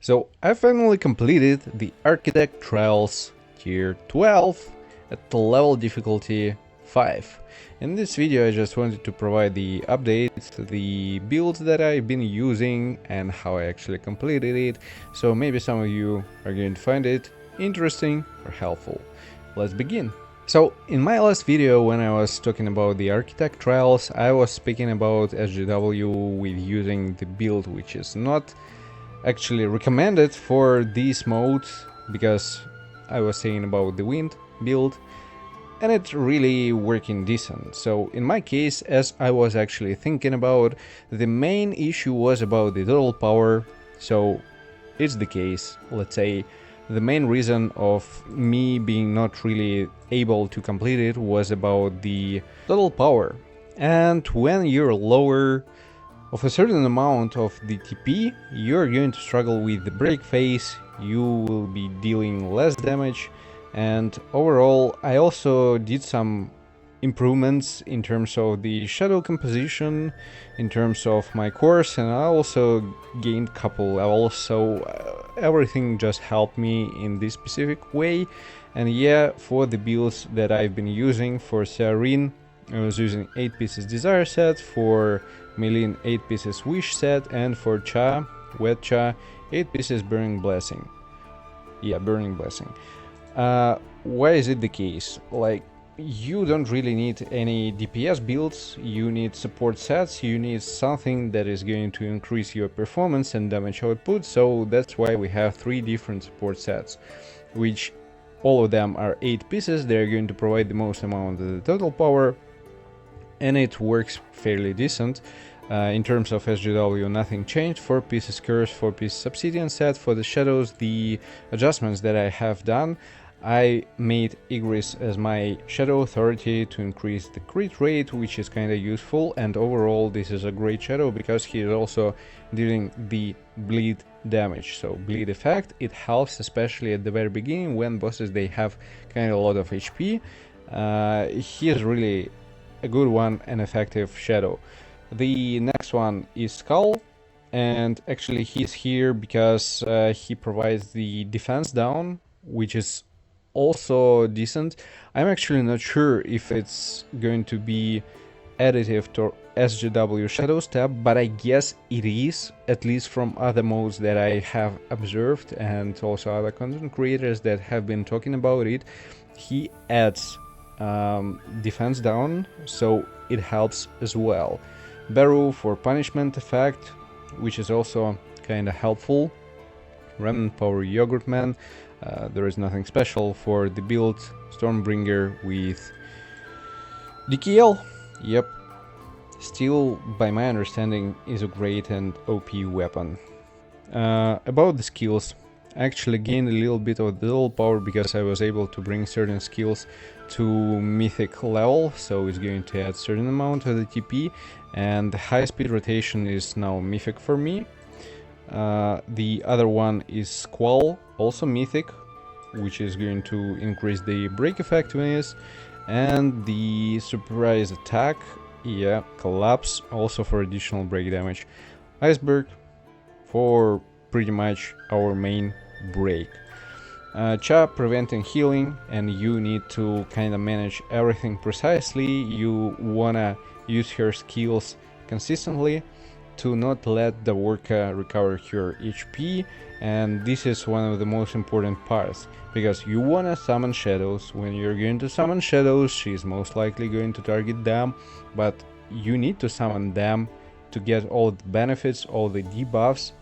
So I finally completed the Architect Trials Tier 12 at the level difficulty 5. In this video I just wanted to provide the updates, the builds that I've been using and how I actually completed it, so maybe some of you are going to find it interesting or helpful. Let's begin. So in my last video, when I was talking about the Architect Trials, I was speaking about SGW with using the build which is not actually recommended for this mode, because I was saying about the wind build and it's really working decent. So in my case, as I was actually thinking about, the main issue was about the total power. So it's the case, let's say, the main reason of me being not really able to complete it was about the total power. And when you're lower of a certain amount of the TP, you're going to struggle with the break phase, you will be dealing less damage, and overall I also did some improvements in terms of the shadow composition, in terms of my course, and I also gained couple levels, so everything just helped me in this specific way. And yeah, for the builds that I've been using for Serene, I was using 8 pieces Desire set, for Milin 8 pieces Wish set, and for Cha, Wet Cha, 8 pieces Burning Blessing. Yeah, Burning Blessing. Why is it the case? Like, you don't really need any DPS builds, you need support sets, you need something that is going to increase your performance and damage output, so that's why we have 3 different support sets, which all of them are 8 pieces, they're going to provide the most amount of the total power, and it works fairly decent. In terms of SGW, nothing changed. 4 pieces Curse, 4 pieces Obsidian set. For the shadows, the adjustments that I have done, I made Igris as my shadow authority to increase the crit rate, which is kinda useful, and overall this is a great shadow because he is also dealing the bleed damage. So bleed effect, it helps especially at the very beginning when bosses they have kinda a lot of HP. He is really a good one and effective shadow. The next one is Skull, and actually he's here because he provides the defense down, which is also decent. I'm actually not sure if it's going to be additive to SGW Shadows tab, but I guess it is, at least from other modes that I have observed and also other content creators that have been talking about it. He adds defense down, so it helps as well. Beru for punishment effect, which is also kinda helpful. Remnant Power Yogurt Man, there is nothing special for the build. Stormbringer with DKL, yep, still by my understanding is a great and OP weapon. About the skills, I actually gained a little bit of the total power because I was able to bring certain skills to mythic level, so it's going to add certain amount of the TP, and the high speed rotation is now mythic for me. The other one is Squall, also mythic, which is going to increase the break effectiveness, and the surprise attack, yeah, Collapse, also for additional break damage. Iceberg for pretty much our main break. Cha preventing healing, and you need to kind of manage everything precisely. You wanna use her skills consistently to not let the worker recover her HP, and this is one of the most important parts, because you wanna summon shadows. When you're going to summon shadows, she's most likely going to target them, but you need to summon them to get all the benefits, all the debuffs.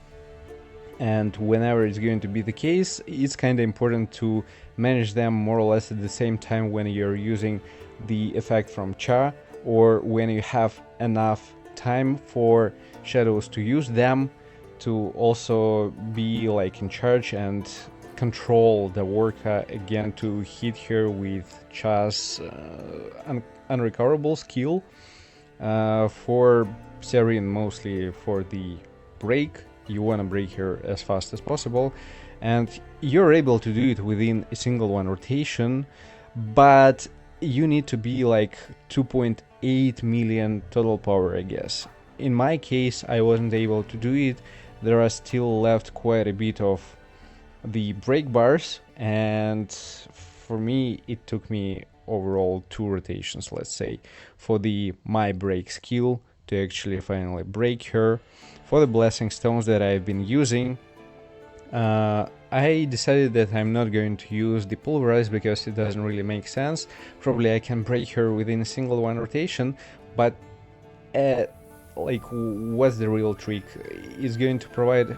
And whenever it's going to be the case, it's kind of important to manage them more or less at the same time when you're using the effect from Cha, or when you have enough time for shadows to use them, to also be like in charge and control the worker again, to hit her with Cha's unrecoverable skill. For Serene, mostly for the break, you want to break her as fast as possible, and you're able to do it within a single one rotation, but you need to be like 2.8 million total power, I guess. In my case, I wasn't able to do it there are still left quite a bit of the brake bars, and for me it took me overall 2 rotations, let's say, for the my brake skill to actually finally break her. For the blessing stones that I've been using, I decided that I'm not going to use the pulverize because it doesn't really make sense. Probably I can break her within a single one rotation, but like, what's the real trick? It's going to provide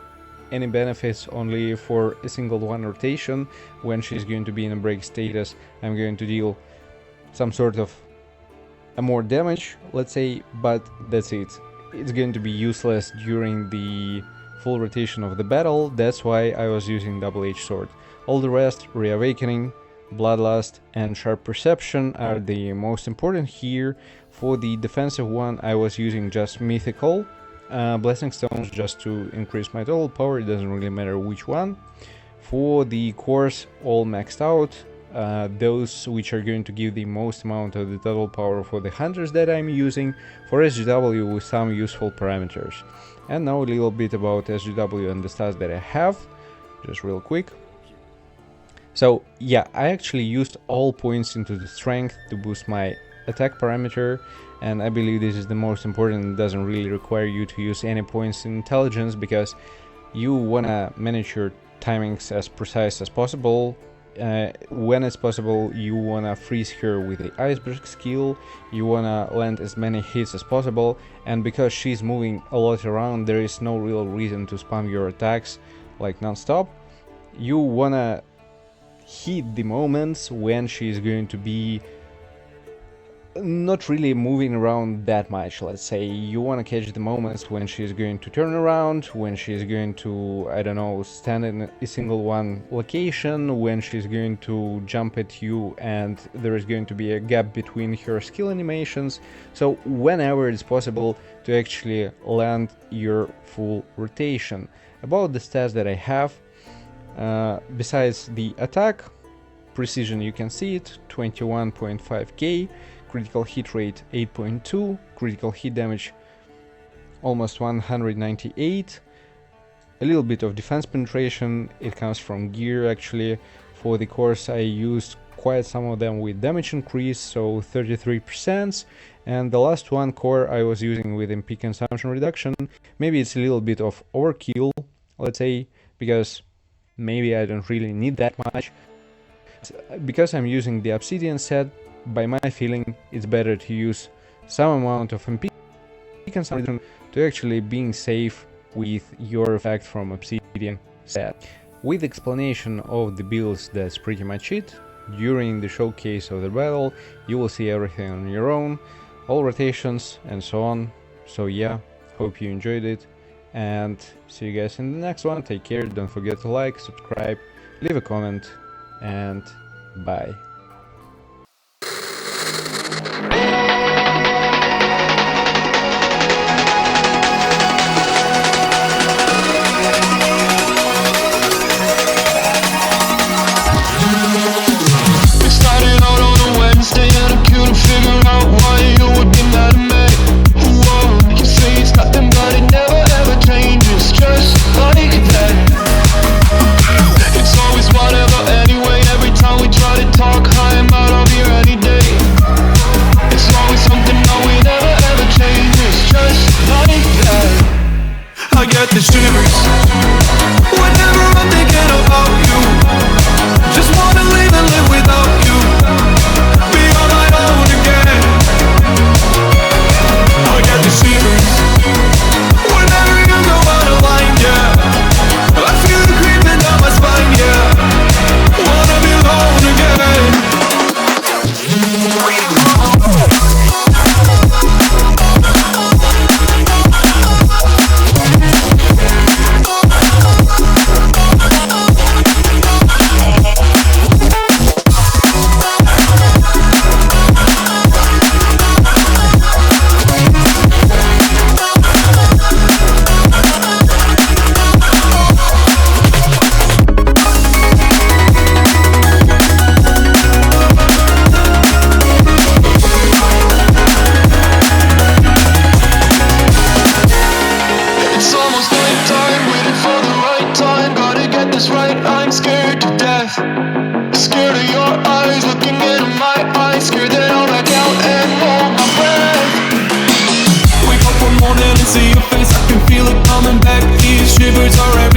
any benefits only for a single one rotation. When she's going to be in a break status, I'm going to deal some sort of a more damage, let's say, but that's it. It's going to be useless during the full rotation of the battle. That's why I was using double-edged sword. All the rest, reawakening, bloodlust, and sharp perception are the most important here. For the defensive one, I was using just mythical blessing stones just to increase my total power. It doesn't really matter which one. For the cores, all maxed out. Those which are going to give the most amount of the total power for the hunters that I'm using, for SGW with some useful parameters. And now a little bit about SGW and the stats that I have, just real quick. So yeah, I actually used all points into the strength to boost my attack parameter, and I believe this is the most important. It doesn't really require you to use any points in intelligence, because you wanna manage your timings as precise as possible. When it's possible, you wanna freeze her with the iceberg skill, you wanna land as many hits as possible, and because she's moving a lot around, there is no real reason to spam your attacks like non-stop. You wanna hit the moments when she's going to be not really moving around that much, let's say. You want to catch the moments when she's going to turn around, when she's going to, I don't know, stand in a single one location, when she's going to jump at you and there is going to be a gap between her skill animations. So whenever it's possible to actually land your full rotation. About the stats that I have, besides the attack, precision, you can see it, 21.5k, critical hit rate 8.2, critical hit damage almost 198, a little bit of defense penetration. It comes from gear actually. For the cores, I used quite some of them with damage increase, so 33%, and the last one core I was using with MP consumption reduction. Maybe it's a little bit of overkill, let's say, because maybe I don't really need that much. Because I'm using the obsidian set, by my feeling, it's better to use some amount of MP consumption to actually being safe with your effect from obsidian set. With explanation of the builds, that's pretty much it. During the showcase of the battle, you will see everything on your own, all rotations and so on. So yeah, hope you enjoyed it, and see you guys in the next one. Take care, don't forget to like, subscribe, leave a comment, and bye. Talk It's alright.